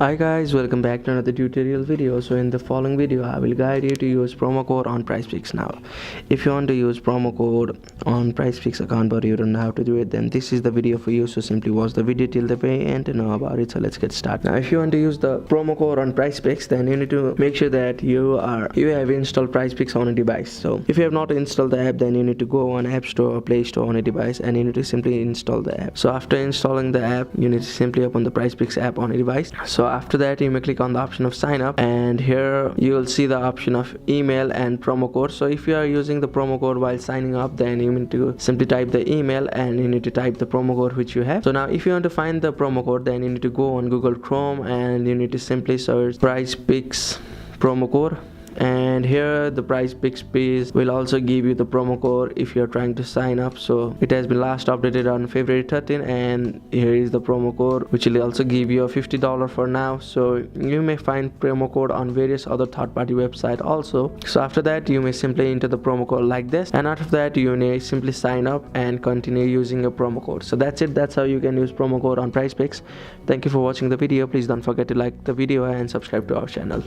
Hi guys, welcome back to another tutorial video. So in the following video I will guide you to use promo code on PrizePicks. Now if you want to use promo code on PrizePicks account but you don't know how to do it, then this is the video for you. So simply watch the video till the very end to know about it. So let's get started. Now if you want to use the promo code on PrizePicks, then you need to make sure that you have installed PrizePicks on a device. So if you have not installed the app, then you need to go on App Store or Play Store on a device and you need to simply install the app. So after installing the app, you need to simply open the PrizePicks app on a device. So after that, you may click on the option of sign up, and here you will see the option of email and promo code. So if you are using the promo code while signing up, then you need to simply type the email and you need to type the promo code which you have. So now if you want to find the promo code, then you need to go on Google Chrome and you need to simply search PrizePicks promo code. And here the PrizePicks page will also give you the promo code if you're trying to sign up. So it has been last updated on February 13, and here is the promo code which will also give you a $50 for now. So you may find promo code on various other third-party websites also. So after that, you may simply enter the promo code like this, and after that you may simply sign up and continue using your promo code. So that's it. That's how you can use promo code on PrizePicks. Thank you for watching the video. Please don't forget to like the video and subscribe to our channel.